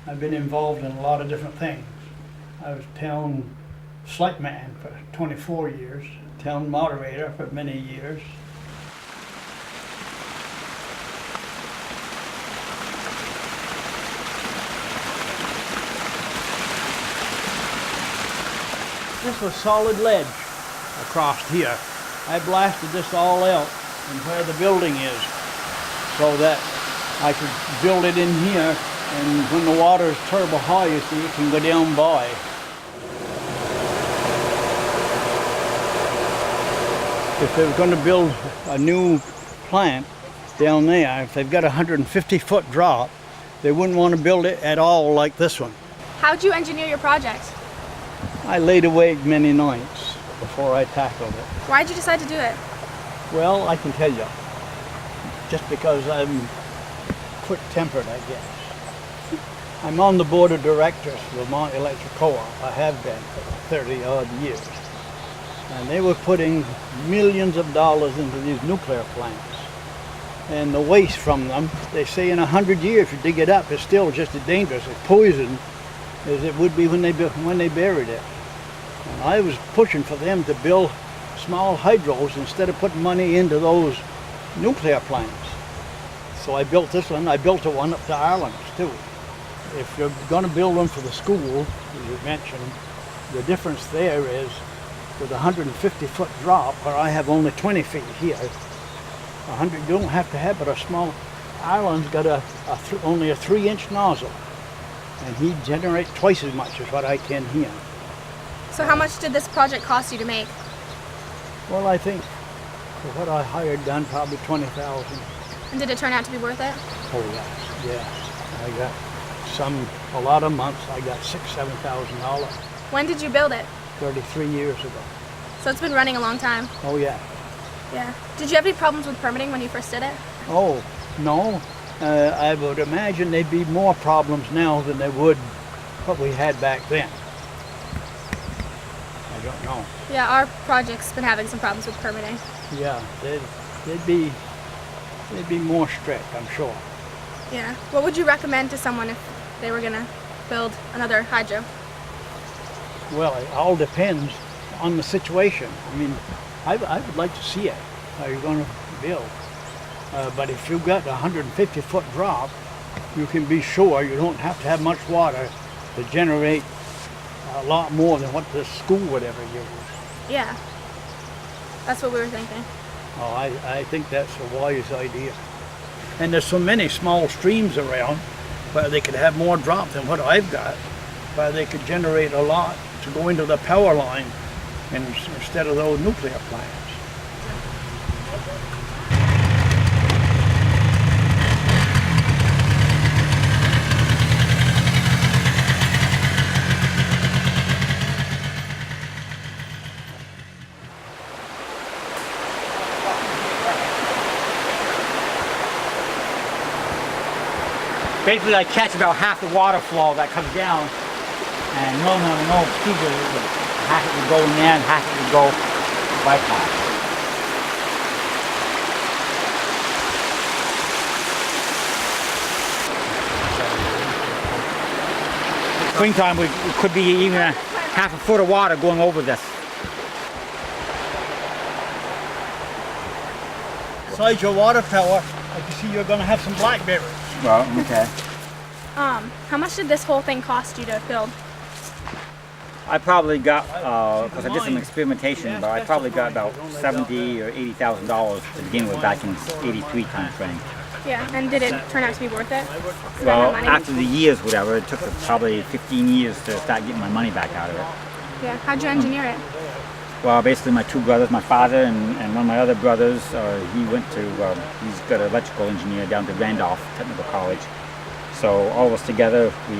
I've been involved in a lot of different things. I was town slate man for 24 years, town moderator for many years. This was solid ledge across here. I blasted this all out and where the building is so that I could build it in here, and when the water is turbo high, you see, it can go down by. If they were going to build a new plant down there, if they've got a 150-foot drop, they wouldn't want to build it at all like this one. How'd you engineer your project? I laid awake many nights before I tackled it. Why'd you decide to do it? Well, I can tell you. Just because I'm quick-tempered, I guess. I'm on the board of directors for Vermont Electric Co-op. I have been for 30-odd years. And they were putting millions of dollars into these nuclear plants. And the waste from them, they say in 100 years, if you dig it up, it's still just as dangerous, as poison as it would be when they buried it. And I was pushing for them to build small hydros instead of putting money into those nuclear plants. So I built this one. I built one up to Ireland too. If you're going to build one for the school, as you mentioned, the difference there is with a 150-foot drop, where I have only 20 feet here, 100, you don't have to have but a small. Ireland's got only a 3-inch nozzle, and he generates twice as much as what I can here. So how much did this project cost you to make? Well, I think for what I hired done, probably $20,000. And did it turn out to be worth it? Oh yes, yes. I got a lot of months. I got $6,000–7,000. When did you build it? 33 years ago. So it's been running a long time. Oh yeah. Yeah. Did you have any problems with permitting when you first did it? Oh no. I would imagine there'd be more problems now than there would what we had back then. I don't know. Yeah, our project's been having some problems with permitting. Yeah, they'd be more strict, I'm sure. Yeah. What would you recommend to someone if they were gonna build another hydro? Well, it all depends on the situation. I mean, I would like to see it, how you're going to build. But if you've got a 150-foot drop, you can be sure you don't have to have much water to generate a lot more than what the school would ever use. Yeah. That's what we were thinking. Oh, I think that's a wise idea. And there's so many small streams around where they could have more drop than what I've got, where they could generate a lot to go into the power line instead of those nuclear plants. Basically, I catch about half the water flow that comes down, and no procedure, half it would go in there and half it would go bypass. Springtime, it could be even a half a foot of water going over this. Besides your water tower, I can see you're going to have some blackberries. Well, okay. How much did this whole thing cost you to build? I probably got, because I did some experimentation, but I probably got about $70,000 or $80,000 to begin with back in '83 time frame. Yeah, and did it turn out to be worth it? Well, after the years, whatever, it took probably 15 years to start getting my money back out of it. Yeah, how'd you engineer it? Well, basically my two brothers, my father and one of my other brothers, he went to, he's got an electrical engineer down to Randolph Technical College. So all of us together, we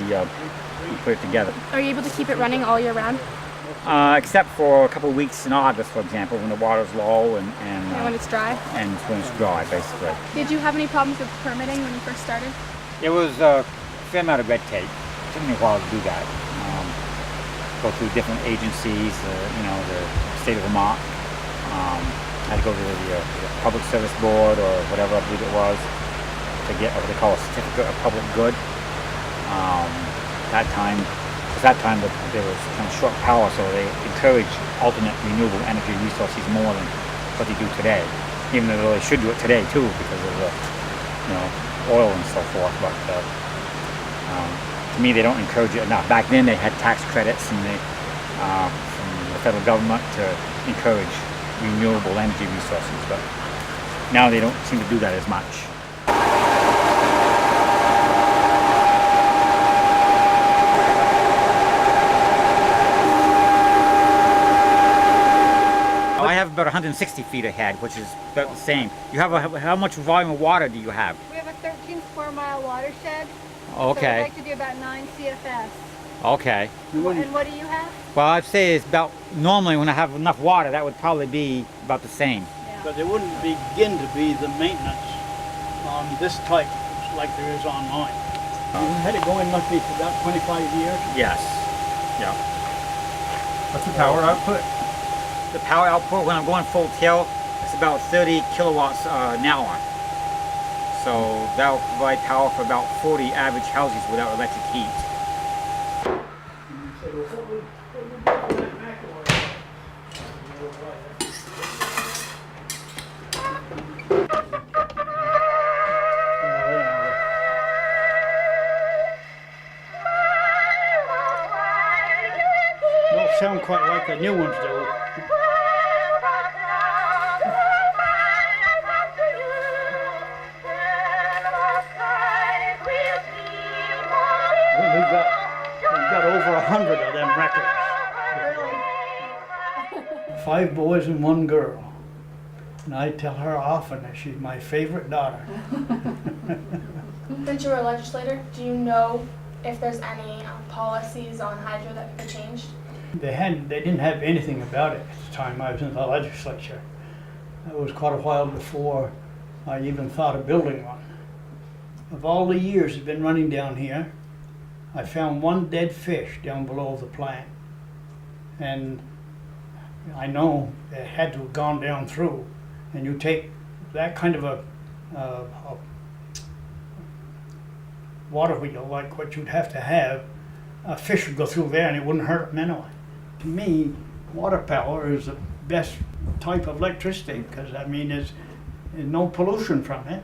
put it together. Are you able to keep it running all year round? Except for a couple of weeks in August, for example, when the water's low and when it's dry? And when it's dry, basically. Did you have any problems with permitting when you first started? It was a fair amount of red tape. It took me a while to do that. Go through different agencies, the State of Vermont. I had to go to the Public Service Board or whatever I believe it was to get what they call a certificate of public good. that time. At that time, there was kind of short power, so they encouraged alternate renewable energy resources more than what they do today. Even though they should do it today too, because of the, oil and so forth. But to me, they don't encourage it enough. Back then, they had tax credits and from the federal government to encourage renewable energy resources, but now they don't seem to do that as much. I have about 160 feet ahead, which is about the same. You have how much volume of water do you have? We have a 13 square mile watershed. Okay. So I'd like to do about 9 CFS. Okay. And what do you have? Well, I'd say it's about, normally when I have enough water, that would probably be about the same. Yeah. But there wouldn't begin to be the maintenance on this type like there is on mine. You had it going, must be for about 25 years. Yes. Yeah. What's the power output? The power output when I'm going full tilt, it's about 30 kilowatts an hour. So that will provide power for about 40 average houses without electric heat. Don't sound quite like the new ones do. We've got over 100 of them records. 5 boys and 1 girl. And I tell her often that she's my favorite daughter. Since you were a legislator, do you know if there's any policies on hydro that could be changed? They didn't have anything about it at the time I was in the legislature. It was quite a while before I even thought of building one. Of all the years it's been running down here, I found 1 dead fish down below the plant. And I know it had to have gone down through. And you take that kind of a water wheel, like what you'd have to have, a fish would go through there and it wouldn't hurt them anyway. To me, water power is the best type of electricity because, I mean, there's no pollution from it.